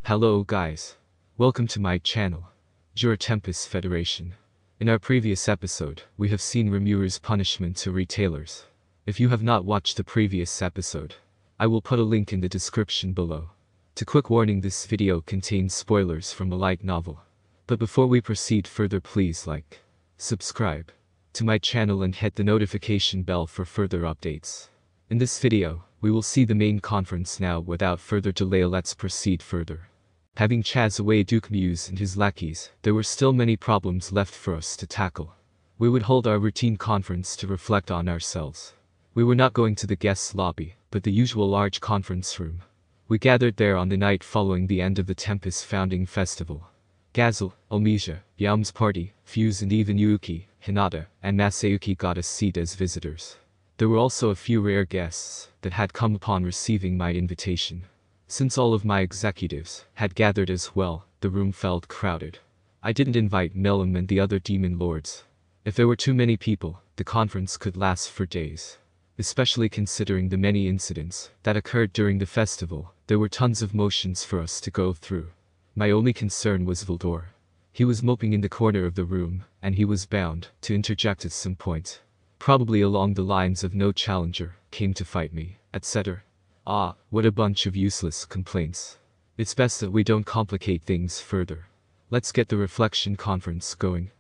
Hello guys. Welcome to my channel, your Tempest Federation. In our previous episode, we have seen Rimuru's punishment to retailers. If you have not watched the previous episode, I will put a link in the description below. To quick warning, this video contains spoilers from a light novel. But before we proceed further, please like, subscribe to my channel and hit the notification bell for further updates. In this video, we will see the main conference now. Without further delay, let's proceed further. Having chased away Duke Muse and his lackeys, there were still many problems left for us to tackle. We would hold our routine conference to reflect on ourselves. We were not going to the guest lobby, but the usual large conference room. We gathered there on the night following the end of the Tempest founding festival. Gazelle, Omija, Yam's party, Fuse and even Yuki, Hinata, and Masayuki got a seat as visitors. There were also a few rare guests that had come upon receiving my invitation. Since all of my executives had gathered as well, the room felt crowded. I didn't invite Melum and the other demon lords. If there were too many people, the conference could last for days. Especially considering the many incidents that occurred during the festival, there were tons of motions for us to go through. My only concern was Veldora. He was moping in the corner of the room, and he was bound to interject at some point. Probably along the lines of "no challenger came to fight me," etc. Ah, what a bunch of useless complaints. It's best that we don't complicate things further. Let's get the reflection conference going.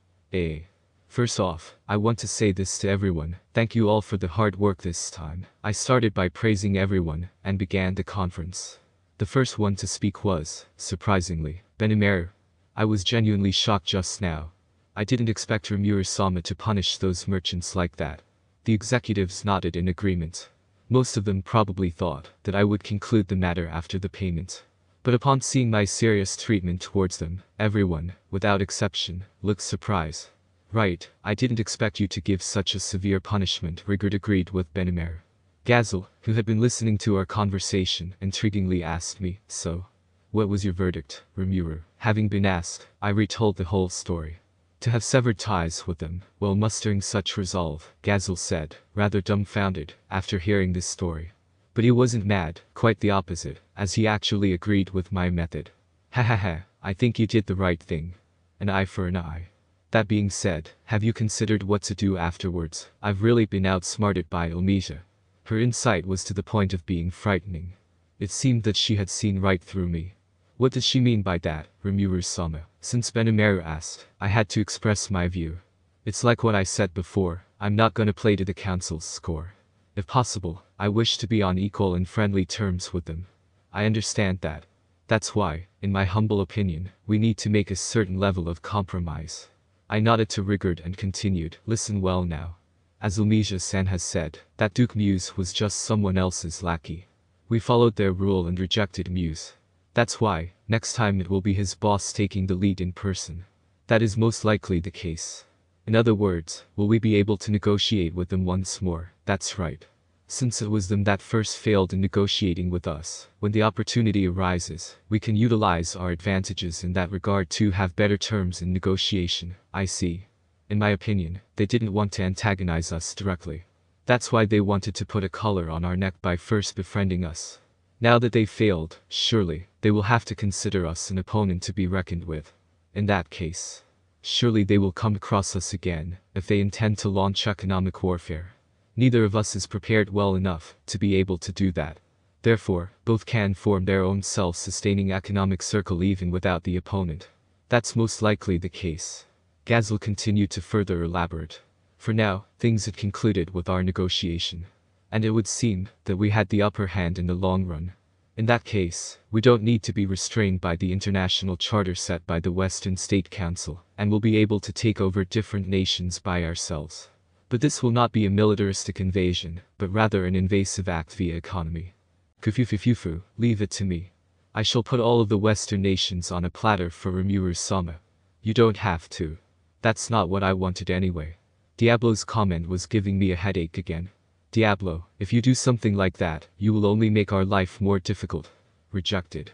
First off, I want to say this to everyone: thank you all for the hard work this time. I started by praising everyone, and began the conference. The first one to speak was, surprisingly, Benimaru. I was genuinely shocked just now. I didn't expect Rimuru-sama to punish those merchants like that. The executives nodded in agreement. Most of them probably thought that I would conclude the matter after the payment. But upon seeing my serious treatment towards them, everyone, without exception, looked surprised. Right, I didn't expect you to give such a severe punishment, Rigard agreed with Benimaru. Gazelle, who had been listening to our conversation, intriguingly asked me, "So, what was your verdict, Rimuru?" Having been asked, I retold the whole story. To have severed ties with them, while mustering such resolve, Gazelle said, rather dumbfounded, after hearing this story. But he wasn't mad, quite the opposite, as he actually agreed with my method. Ha, I think you did the right thing. An eye for an eye. That being said, have you considered what to do afterwards? I've really been outsmarted by Omija. Her insight was to the point of being frightening. It seemed that she had seen right through me. What does she mean by that, Rimuru-sama? Since Benimaru asked, I had to express my view. It's like what I said before, I'm not gonna play to the council's score. If possible, I wish to be on equal and friendly terms with them. I understand that. That's why, in my humble opinion, we need to make a certain level of compromise. I nodded to Rigard and continued, listen well now. As Omija-san has said, that Duke Muse was just someone else's lackey. We followed their rule and rejected Muse. That's why, next time it will be his boss taking the lead in person. That is most likely the case. In other words, will we be able to negotiate with them once more? That's right. Since it was them that first failed in negotiating with us, when the opportunity arises, we can utilize our advantages in that regard to have better terms in negotiation. I see. In my opinion, they didn't want to antagonize us directly. That's why they wanted to put a collar on our neck by first befriending us. Now that they failed, surely, they will have to consider us an opponent to be reckoned with. In that case, surely they will come across us again, if they intend to launch economic warfare. Neither of us is prepared well enough to be able to do that. Therefore, both can form their own self-sustaining economic circle even without the opponent. That's most likely the case. Gazelle continued to further elaborate. For now, things had concluded with our negotiation. And it would seem that we had the upper hand in the long run. In that case, we don't need to be restrained by the international charter set by the Western State Council, and will be able to take over different nations by ourselves. But this will not be a militaristic invasion, but rather an invasive act via economy. Kufufufufu, leave it to me. I shall put all of the Western nations on a platter for Rimuru-sama. You don't have to. That's not what I wanted anyway. Diablo's comment was giving me a headache again. Diablo, if you do something like that, you will only make our life more difficult. Rejected.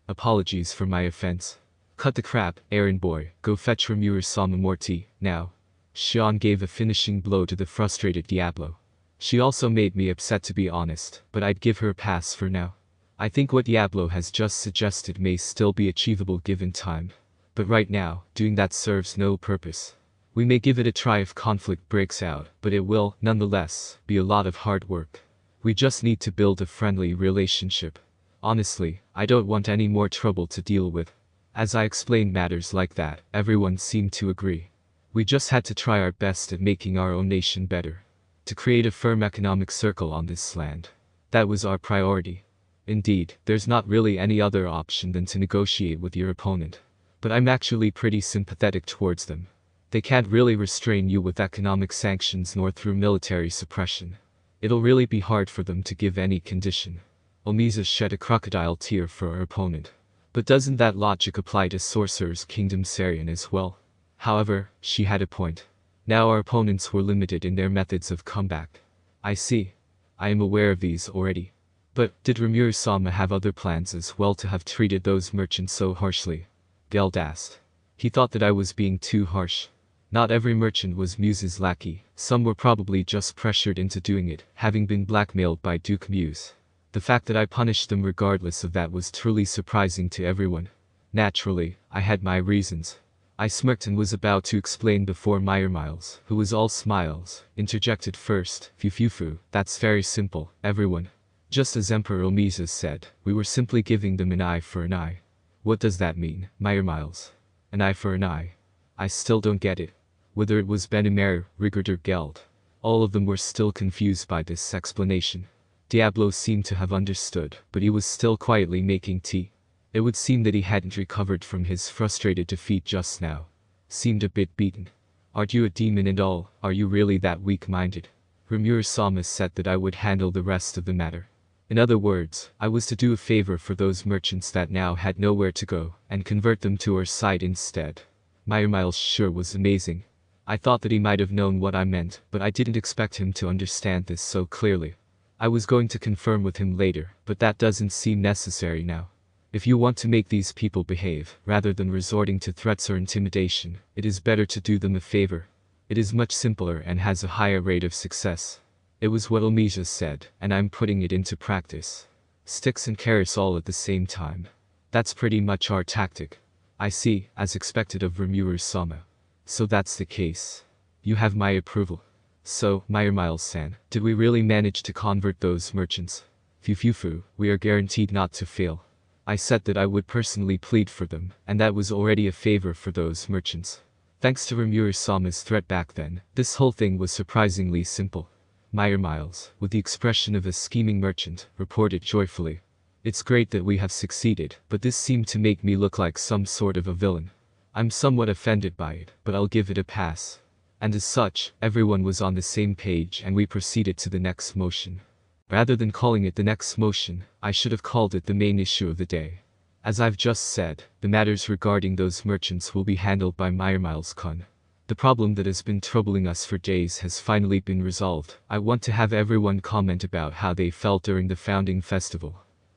Apologies for my offense. Cut the crap, errand boy, go fetch Rimuru-sama more tea, now. Shion gave a finishing blow to the frustrated Diablo. She also made me upset, to be honest, but I'd give her a pass for now. I think what Diablo has just suggested may still be achievable given time. But right now, doing that serves no purpose. We may give it a try if conflict breaks out, but it will, nonetheless, be a lot of hard work. We just need to build a friendly relationship. Honestly, I don't want any more trouble to deal with. As I explained matters like that, everyone seemed to agree. We just had to try our best at making our own nation better. To create a firm economic circle on this land. That was our priority. Indeed, there's not really any other option than to negotiate with your opponent. But I'm actually pretty sympathetic towards them. They can't really restrain you with economic sanctions nor through military suppression. It'll really be hard for them to give any condition. Omiza shed a crocodile tear for her opponent. But doesn't that logic apply to Sorcerer's Kingdom Sarian as well? However, she had a point. Now our opponents were limited in their methods of comeback. I see. I am aware of these already. But, did Rimuru-sama have other plans as well to have treated those merchants so harshly? Geld asked. He thought that I was being too harsh. Not every merchant was Muse's lackey, some were probably just pressured into doing it, having been blackmailed by Duke Muse. The fact that I punished them regardless of that was truly surprising to everyone. Naturally, I had my reasons. I smirked and was about to explain before Miles, who was all smiles, interjected first. Fufufu, that's very simple, everyone. Just as Emperor Omiza said, we were simply giving them an eye for an eye. What does that mean, Miles? An eye for an eye? I still don't get it. Whether it was Benimer, Rigard or Geld, all of them were still confused by this explanation. Diablo seemed to have understood, but he was still quietly making tea. It would seem that he hadn't recovered from his frustrated defeat just now. Seemed a bit beaten. Aren't you a demon and all? Are you really that weak-minded? Rimuru-sama said that I would handle the rest of the matter. In other words, I was to do a favor for those merchants that now had nowhere to go, and convert them to our side instead. Miles sure was amazing. I thought that he might have known what I meant, but I didn't expect him to understand this so clearly. I was going to confirm with him later, but that doesn't seem necessary now. If you want to make these people behave, rather than resorting to threats or intimidation, it is better to do them a favor. It is much simpler and has a higher rate of success. It was what Omiza said, and I'm putting it into practice. Sticks and carrots all at the same time. That's pretty much our tactic. I see, as expected of Rimuru-sama. So that's the case. You have my approval. So, Miles-san, did we really manage to convert those merchants? Fufufu, we are guaranteed not to fail. I said that I would personally plead for them, and that was already a favor for those merchants. Thanks to Rimuru-sama's threat back then, this whole thing was surprisingly simple. Miles, with the expression of a scheming merchant, reported joyfully. It's great that we have succeeded, but this seemed to make me look like some sort of a villain. I'm somewhat offended by it, but I'll give it a pass. And as such, everyone was on the same page and we proceeded to the next motion. Rather than calling it the next motion, I should have called it the main issue of the day. As I've just said, the matters regarding those merchants will be handled by Miles-kun. The problem that has been troubling us for days has finally been resolved. I want to have everyone comment about how they felt during the founding festival.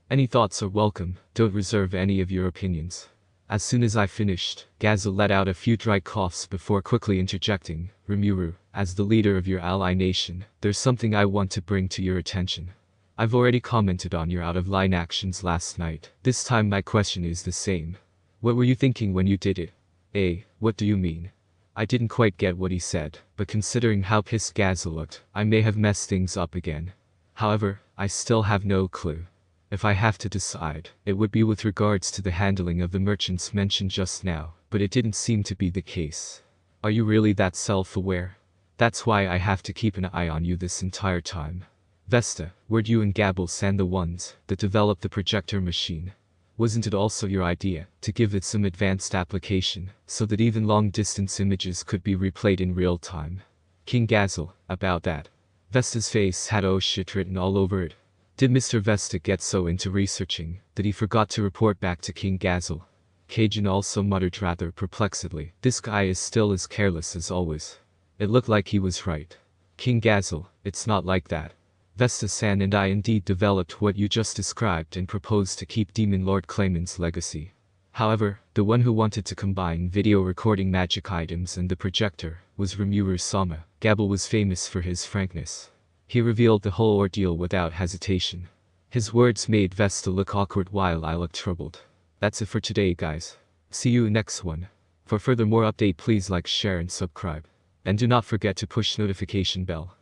Any thoughts are welcome, don't reserve any of your opinions. As soon as I finished, Gazel let out a few dry coughs before quickly interjecting, Rimuru, as the leader of your ally nation, there's something I want to bring to your attention. I've already commented on your out-of-line actions last night. This time my question is the same. What were you thinking when you did it? What do you mean? I didn't quite get what he said, but considering how pissed Gazel looked, I may have messed things up again. However, I still have no clue. If I have to decide, it would be with regards to the handling of the merchants mentioned just now, but it didn't seem to be the case. Are you really that self-aware? That's why I have to keep an eye on you this entire time. Vesta, weren't you and Gabble-san the ones that developed the projector machine? Wasn't it also your idea to give it some advanced application, so that even long-distance images could be replayed in real time? King Gazel, about that. Vesta's face had "oh shit" written all over it. Did Mr. Vesta get so into researching that he forgot to report back to King Gazel? Cajun also muttered rather perplexedly, this guy is still as careless as always. It looked like he was right. King Gazel, it's not like that. Vesta-san and I indeed developed what you just described and proposed to keep Demon Lord Clayman's legacy. However, the one who wanted to combine video recording magic items and the projector was Rimuru-sama. Gabble was famous for his frankness. He revealed the whole ordeal without hesitation. His words made Vesta look awkward while I looked troubled. That's it for today, guys. See you next one. For further more update, please like, share and subscribe. And do not forget to push notification bell.